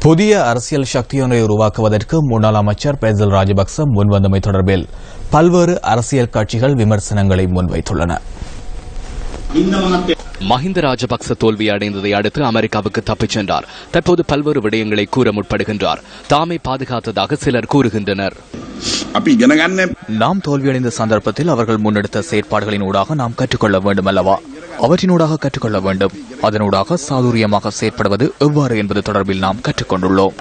புதிய அரசியல் சக்தியொன்றை உருவாக்குவதற்கு முன்னாள் அமைச்சர் பெசில் ராஜபக்ச முன்வந்தமை தொடர்பில் பல்வேறு அரசியல் கட்சிகள் விமர்சனங்களை முன்வைத்துள்ளன. மஹிந்த ராஜபக்ச தோல்வி அடைந்ததை அடுத்து அமெரிக்காவுக்கு தப்பிச் சென்றார். தற்போது பல்வேறு விடயங்களை கூற முற்படுகின்றார். தாமே பாதுகாத்ததாக சிலர் கூறுகின்றனர். நாம் தோல்வியடைந்த சந்தர்ப்பத்தில் அவர்கள் முன்னெடுத்த செயற்பாடுகளின் ஊடாக நாம் கற்றுக்கொள்ள வேண்டும் அல்லவா? அவற்றினூடாக கற்றுக்கொள்ள வேண்டும். அதனூடாக சாதுரியமாக செயற்படுவது எவ்வாறு என்பது தொடர்பில் நாம் கற்றுக்கொண்டுள்ளோம்.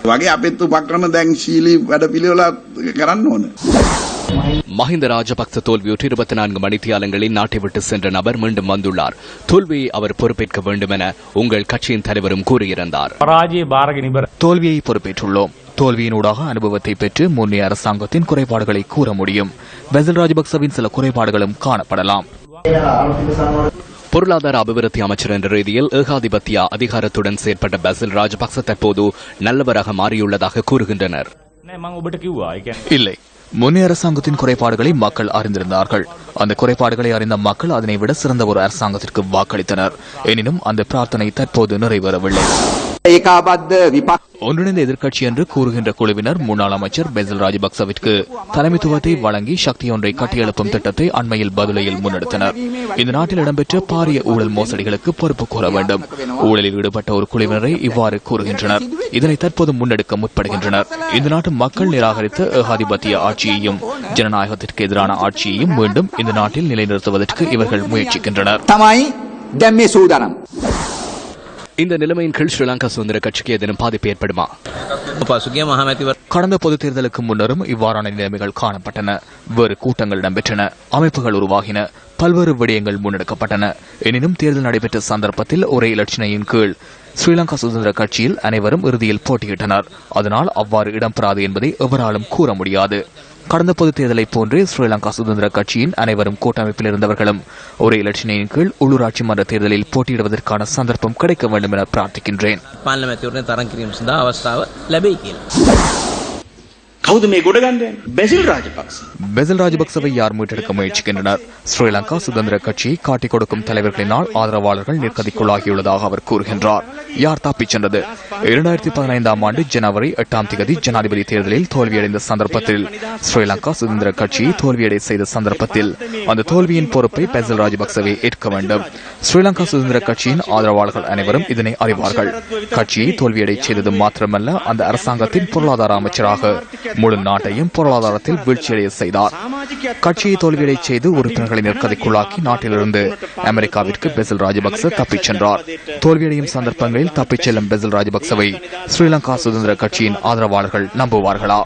மஹிந்த ராஜபக்ச தோல்வியுற்று 24 மணித்தியாலங்களில் நாட்டை விட்டு சென்ற நபர் மீண்டும் வந்துள்ளார். தோல்வியை அவர் பொறுப்பேற்க வேண்டும் என உங்கள் கட்சியின் தலைவரும் கூறியிருந்தார். தோல்வியை பொறுப்பேற்றுள்ளோம். தோல்வியினூடாக அனுபவத்தை பெற்று முன்னைய அரசாங்கத்தின் குறைபாடுகளை கூற முடியும். பெசில் ராஜபக்சவின் சில குறைபாடுகளும் காணப்படலாம். பொருளாதார அபிவிருத்தி அமைச்சர் என்ற ரீதியில் ஏகாதிபத்திய அதிகாரத்துடன் செயற்பட்ட பெசில் ராஜபக்ச தற்போது நல்லவராக மாறியுள்ளதாக கூறுகின்றனர். இல்லை, முன்னே அரசாங்கத்தின் குறைபாடுகளை மக்கள் அறிந்திருந்தார்கள். அந்த குறைபாடுகளை அறிந்த மக்கள் அதனை விட சிறந்த ஒரு அரசாங்கத்திற்கு வாக்களித்தனர். எனினும் அந்த பிரார்த்தனை தற்போது நிறைவேறவில்லை. ஒன்றிணைந்த எதிர்க்கட்சி என்று கூறுகின்ற குழுவினர் முன்னாள் அமைச்சர் பெசில் ராஜபக்சவிற்கு தலைமைத்துவத்தை வழங்கி சக்தியொன்றை கட்டியெழுப்பும் திட்டத்தை அண்மையில் பதுளையில் முன்னெடுத்தனர். இந்த நாட்டில் இடம்பெற்ற பாரிய ஊழல் மோசடிகளுக்கு பொறுப்பு கூற வேண்டும். ஊழலில் ஈடுபட்ட ஒரு குழுவினரை இவ்வாறு கூறுகின்றனர். இதனை தற்போது முன்னெடுக்க முற்படுகின்றனர். இந்த நாட்டு மக்கள் நிராகரித்த ஏகாதிபத்திய ஆட்சியையும் ஜனநாயகத்திற்கு எதிரான ஆட்சியையும் மீண்டும் இந்த நாட்டில் நிலைநிறுத்துவதற்கு இவர்கள் முயற்சிக்கின்றனர். இந்த நிலைமையின் கீழ் ஸ்ரீலங்கா சுதந்திர கட்சிக்கு ஏதேனும் பாதிப்பு ஏற்படுமா? கடந்த பொதுத் தேர்தலுக்கு முன்னரும் இவ்வாறான நிலைமைகள் காணப்பட்டன. வேறு கூட்டங்கள் இடம்பெற்றன, அமைப்புகள் உருவாகின, பல்வேறு விடயங்கள் முன்னெடுக்கப்பட்டன. எனினும் தேர்தல் நடைபெற்ற சந்தர்ப்பத்தில் ஒரே இலட்சணையின் கீழ் ஸ்ரீலங்கா சுதந்திர கட்சியில் அனைவரும் இறுதியில் போட்டியிட்டனர். அதனால் அவ்வாறு இடம்பெறாது என்பதை எவராலும் கூற முடியாது. கடந்த பொதுத் தேர்தலை போன்றே ஸ்ரீலங்கா சுதந்திர கட்சியின் அனைவரும் கூட்டமைப்பில் இருந்தவர்களும் ஒரே இலட்சணையின் கீழ் உள்ளூராட்சி மன்ற தேர்தலில் போட்டியிடுவதற்கான சந்தர்ப்பம் கிடைக்க வேண்டும் என பிரார்த்திக்கின்றேன். பெசில் ராஜபக்சவை யார் மீட்டெடுக்க முயற்சிக்கின்றனர்? ஸ்ரீலங்கா சுதந்திர கட்சியை காட்டிக் கொடுக்கும் தலைவர்களினால் ஆதரவாளர்கள் நிர்கதிக்குள்ளாகியுள்ளதாக அவர் கூறுகின்றார். யார் தப்பிச் சென்றது? 2015 ஆண்டு ஜனவரி 8 ஜனாதிபதி தேர்தலில் தோல்வியடைந்த சந்தர்ப்பத்தில் ஸ்ரீலங்கா சுதந்திர கட்சியை தோல்வியடை செய்த சந்தர்ப்பத்தில் அந்த தோல்வியின் பொறுப்பை பெசில் ராஜபக்சவை ஏற்க வேண்டும். ஸ்ரீலங்கா சுதந்திர கட்சியின் ஆதரவாளர்கள் அனைவரும் இதனை அறிவார்கள். கட்சியை தோல்வியடை செய்தது மாத்திரமல்ல, அந்த அரசாங்கத்தின் பொருளாதார அமைச்சராக முழு நாட்டையும் பொருளாதாரத்தில் வீழ்ச்சியடைய செய்தார். கட்சியை தோல்வியடை செய்து உறுப்பினர்களை நிர்கதிக்குள்ளாக்கி நாட்டிலிருந்து அமெரிக்காவிற்கு பெசில் ராஜபக்ச தப்பிச் சென்றார். தோல்வியடையும் சந்தர்ப்பங்களில் தப்பிச் செல்லும் பெசில் ராஜபக்சவை ஸ்ரீலங்கா சுதந்திர கட்சியின் ஆதரவாளர்கள் நம்புவார்களா?